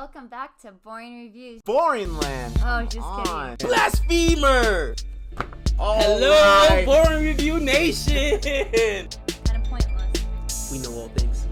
Welcome back to Boring Reviews. Boring land. Oh, just kidding. Blasphemer! Hello, right. Boring Review Nation! Kind of pointless. We know all things.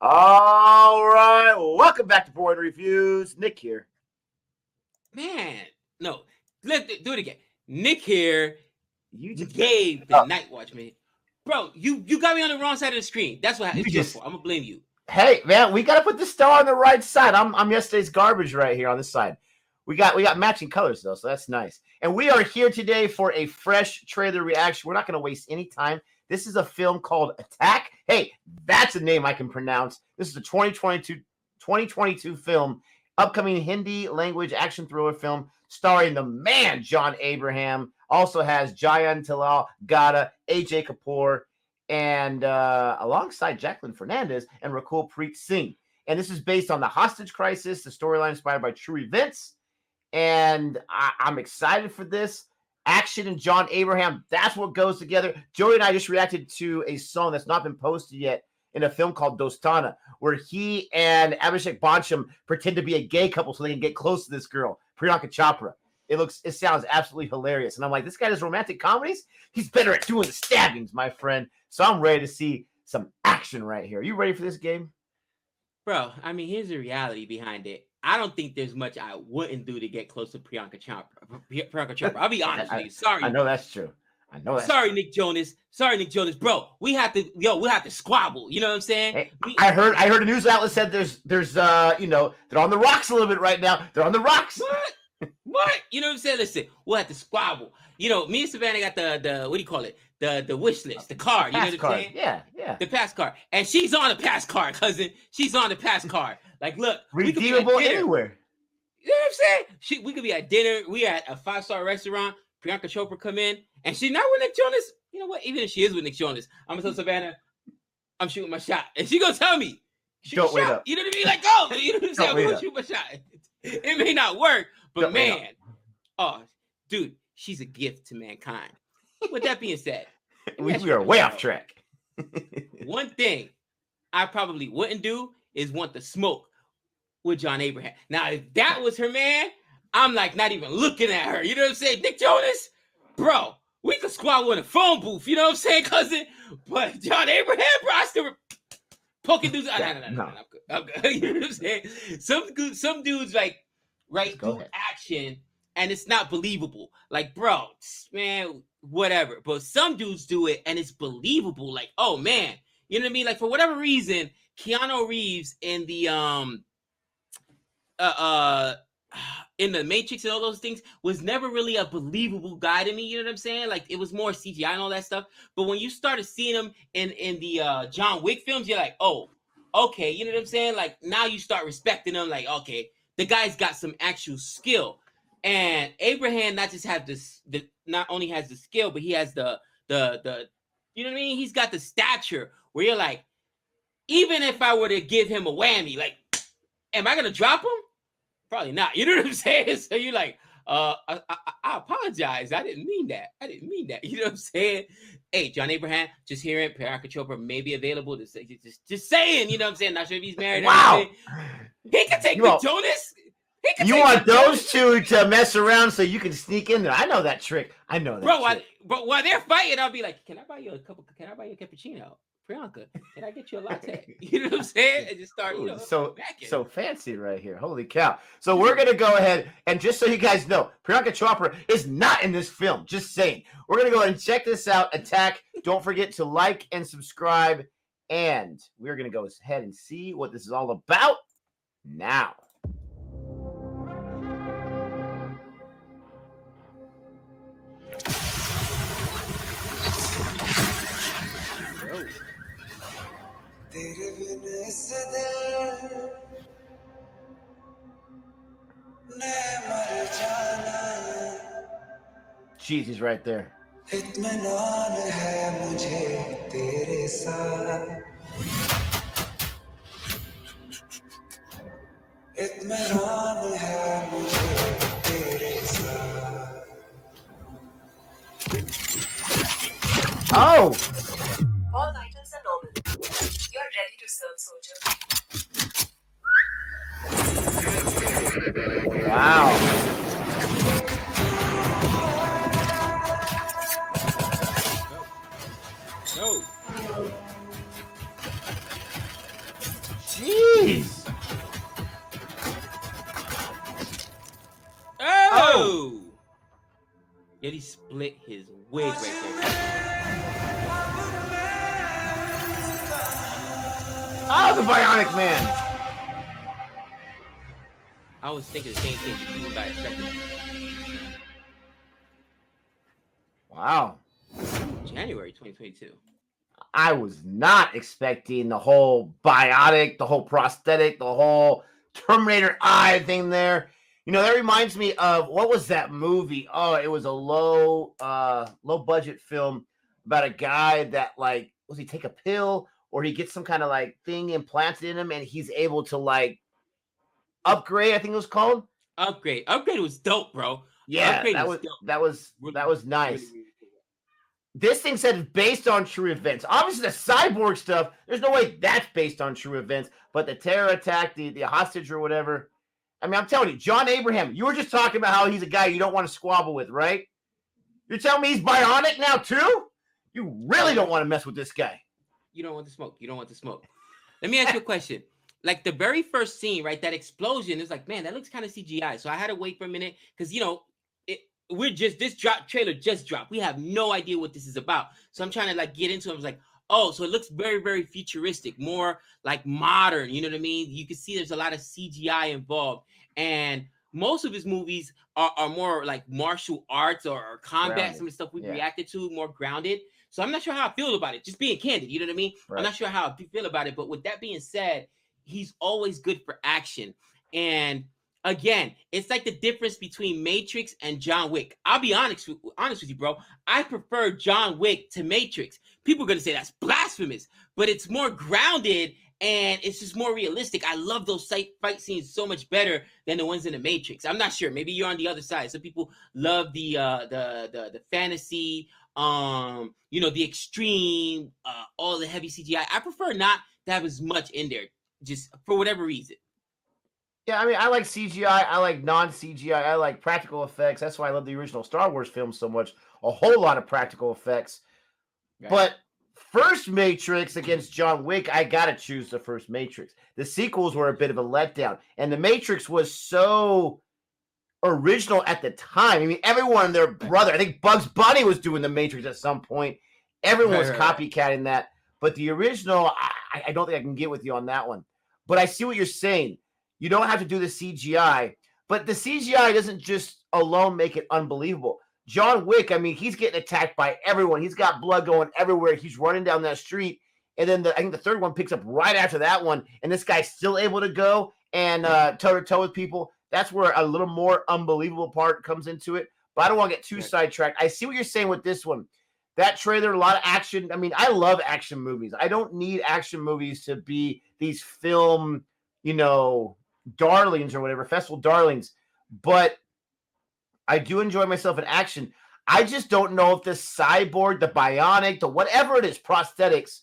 All right. Welcome back to Boring Reviews. Nick here. Man, no. Let's do it again. Nick here. You just Gabe, the Night Watchman. Bro, you got me on the wrong side of the screen. That's what it's just for. I'm gonna blame you. Hey, man, we got to put the star on the right side. I'm yesterday's garbage right here on this side. We got matching colors though, so that's nice. And we are here today for a fresh trailer reaction. We're not going to waste any time. This is a film called Attack. Hey, that's a name I can pronounce. This is a 2022 film, upcoming Hindi language action thriller film starring the man John Abraham. Also has Jayan Tilal, Gada, AJ Kapoor, and alongside Jacqueline Fernandez and Rakul Preet Singh. And this is based on the hostage crisis, the storyline inspired by true events. And I'm excited for this. Action and John Abraham, that's what goes together. Joey and I just reacted to a song that's not been posted yet in a film called Dostana, where he and Abhishek Bancham pretend to be a gay couple so they can get close to this girl, Priyanka Chopra. It sounds absolutely hilarious. And I'm like, this guy does romantic comedies? He's better at doing the stabbings, my friend. So I'm ready to see some action right here. Are you ready for this game? Bro, I mean, here's the reality behind it. I don't think there's much I wouldn't do to get close to Priyanka Chopra. I'll be honest with you. Sorry. I know that's true. Sorry, Nick Jonas. Bro, we have to squabble. You know what I'm saying? Hey, I heard a news outlet said there's they're on the rocks a little bit right now. They're on the rocks. What? You know what I'm saying? Listen, we'll have to squabble. You know, me and Savannah got the what do you call it? The wish list, the card. You know what I'm saying? Yeah. The pass card. And she's on the pass card, cousin. She's on the pass card. Like, look, redeemable anywhere. You know what I'm saying? We could be at dinner. We at a 5-star restaurant. Priyanka Chopra come in, and she's not with Nick Jonas. You know what? Even if she is with Nick Jonas, I'm gonna tell Savannah, I'm shooting my shot, and she gonna tell me, don't wait up. You know what I mean? Like, go. You know what I'm saying? I'm gonna shoot my shot. It may not work, but man, dude, she's a gift to mankind. With that being said, we are way off track. One thing I probably wouldn't do is want to smoke with John Abraham. Now, if that was her man, I'm like not even looking at her. You know what I'm saying? Nick Jonas, bro, we could squabble in a phone booth. You know what I'm saying, cousin? But John Abraham, bro, I still poking dudes. No. I'm good. You know what I'm saying? Some dudes like do action and it's not believable. Like, bro, man, whatever. But some dudes do it and it's believable. Like, oh man, you know what I mean? Like, for whatever reason, Keanu Reeves in the Matrix and all those things was never really a believable guy to me. You know what I'm saying? Like, it was more CGI and all that stuff. But when you started seeing him in the John Wick films, you're like, oh, okay. You know what I'm saying? Like, now you start respecting him. Like, okay, the guy's got some actual skill. And Abraham not only has the skill, but he has the you know what I mean? He's got the stature where you're like, even if I were to give him a whammy, like, am I gonna drop him? Probably not. You know what I'm saying? So you're like, I apologize. I didn't mean that. You know what I'm saying? Hey, John Abraham, just hearing Priyanka Chopra may be available. Just saying, you know what I'm saying? Not sure if he's married. Wow. He can take Nick Jonas. You want those two to mess around so you can sneak in there. I know that trick. Bro, while they're fighting, I'll be like, can I buy you a cappuccino? Priyanka, can I get you a latte? You know what I'm saying? And just start, so fancy right here. Holy cow. So we're going to go ahead, and just so you guys know, Priyanka Chopra is not in this film. Just saying. We're going to go ahead and check this out. Attack. Don't forget to like and subscribe. And we're going to go ahead and see what this is all about now. Jeez, he's right there. Oh! All items are normal. You're Wow. No. Jeez. Oh. Yet he split his wig right there. Oh, the Bionic Man. I was thinking the same thing you by a second. Wow. January 2022. I was not expecting the whole biotic, the whole prosthetic, the whole Terminator eye thing there. You know, that reminds me of, what was that movie? Oh, it was a low budget film about a guy that, like, was he take a pill or he gets some kind of like thing implanted in him and he's able to like upgrade, I think it was called. Upgrade was dope, bro. Yeah, Upgrade that was nice. This thing said it's based on true events. Obviously, the cyborg stuff, there's no way that's based on true events. But the terror attack, the hostage or whatever. I mean, I'm telling you, John Abraham, you were just talking about how he's a guy you don't want to squabble with, right? You're telling me he's bionic now, too? You really don't want to mess with this guy. You don't want to smoke. You don't want to smoke. Let me ask you a question. Like the very first scene, right? That explosion is like, man, that looks kind of CGI. So I had to wait for a minute because, you know, this trailer just dropped. We have no idea what this is about. So I'm trying to like get into it. I was like, oh, so it looks very, very futuristic, more like modern. You know what I mean? You can see there's a lot of CGI involved. And most of his movies are more like martial arts or combat, Grounded. some of the stuff we reacted to, more grounded. So I'm not sure how I feel about it. Just being candid, you know what I mean? Right. I'm not sure how I feel about it. But with that being said, he's always good for action. And again, it's like the difference between Matrix and John Wick. I'll be honest with you, bro. I prefer John Wick to Matrix. People are going to say that's blasphemous, but it's more grounded and it's just more realistic. I love those fight scenes so much better than the ones in the Matrix. I'm not sure. Maybe you're on the other side. Some people love the fantasy, you know, the extreme, all the heavy CGI. I prefer not to have as much in there, just for whatever reason. Yeah, I mean, I like CGI. I like non-CGI. I like practical effects. That's why I love the original Star Wars films so much. A whole lot of practical effects. Right. But first Matrix against John Wick, I got to choose the first Matrix. The sequels were a bit of a letdown. And the Matrix was so original at the time. I mean, everyone and their brother. I think Bugs Bunny was doing the Matrix at some point. Everyone was copycatting that. But the original, I don't think I can get with you on that one. But I see what you're saying. You don't have to do the CGI, but the CGI doesn't just alone make it unbelievable. John Wick, I mean, he's getting attacked by everyone. He's got blood going everywhere. He's running down that street. And then I think the third one picks up right after that one. And this guy's still able to go and toe-to-toe with people. That's where a little more unbelievable part comes into it. But I don't want to get too sidetracked. I see what you're saying with this one. That trailer, a lot of action. I mean, I love action movies. I don't need action movies to be these film, you know, darlings or whatever, festival darlings, but I do enjoy myself in action. I just don't know if the cyborg, the bionic, the whatever it is, prosthetics,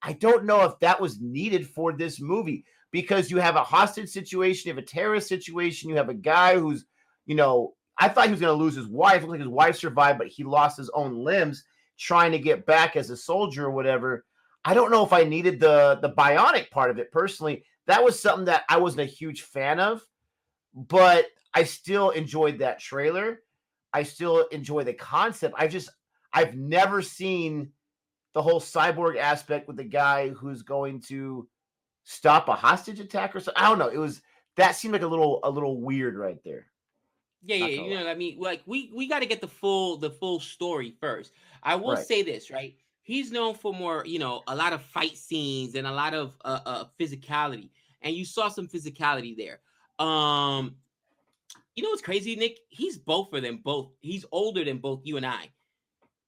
I don't know if that was needed for this movie because you have a hostage situation, you have a terrorist situation, you have a guy who's, you know, I thought he was going to lose his wife. It looked like his wife survived, but he lost his own limbs trying to get back as a soldier or whatever. I don't know if I needed the bionic part of it personally. That was something that I wasn't a huge fan of, but I still enjoyed that trailer. I still enjoy the concept. I've never seen the whole cyborg aspect with the guy who's going to stop a hostage attack or something. I don't know. That seemed like a little weird right there. Yeah, you know what I mean? Like we got to get the full story first. I will say this, right? He's known for more, you know, a lot of fight scenes and a lot of physicality. And you saw some physicality there. You know what's crazy, Nick? He's both for them both. He's older than both you and I.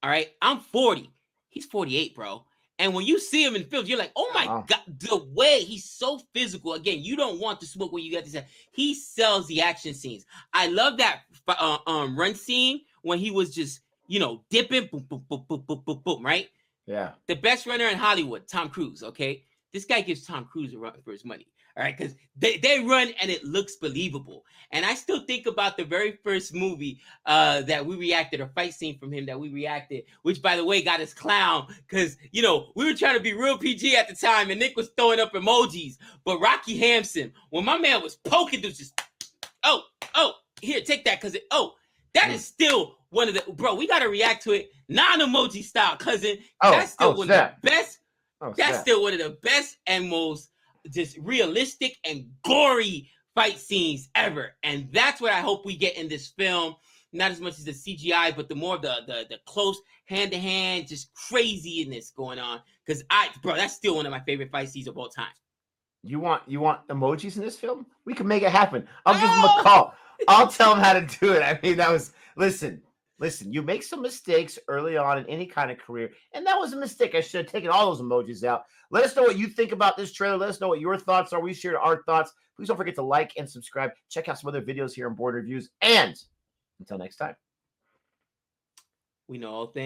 All right? I'm 40. He's 48, bro. And when you see him in films, you're like, oh my God, the way he's so physical. Again, you don't want to smoke when you get this. He sells the action scenes. I love that run scene when he was just, you know, dipping, boom, boom, boom, boom, boom, boom, boom, right? Yeah. The best runner in Hollywood, Tom Cruise, okay? this guy gives Tom Cruise a run for his money. All right, because they run and it looks believable. And I still think about the very first movie that we reacted, a fight scene from him that we reacted, which, by the way, got us clown because, you know, we were trying to be real PG at the time and Nick was throwing up emojis. But Rocky Hampson, when my man was poking, it was just, oh, here, take that because that is still one of the, bro, we got to react to it non-emoji style, cousin. That's still one of the best. That's still one of the best and most just realistic and gory fight scenes ever. And that's what I hope we get in this film. Not as much as the CGI, but the more the close hand-to-hand, just craziness going on. Because bro, that's still one of my favorite fight scenes of all time. You want emojis in this film? We can make it happen. I'll give them a call. I'll tell them how to do it. I mean, that was, listen, you make some mistakes early on in any kind of career, and that was a mistake. I should have taken all those emojis out. Let us know what you think about this trailer. Let us know what your thoughts are. We shared our thoughts. Please don't forget to like and subscribe. Check out some other videos here on Board Reviews. And until next time. We know all things.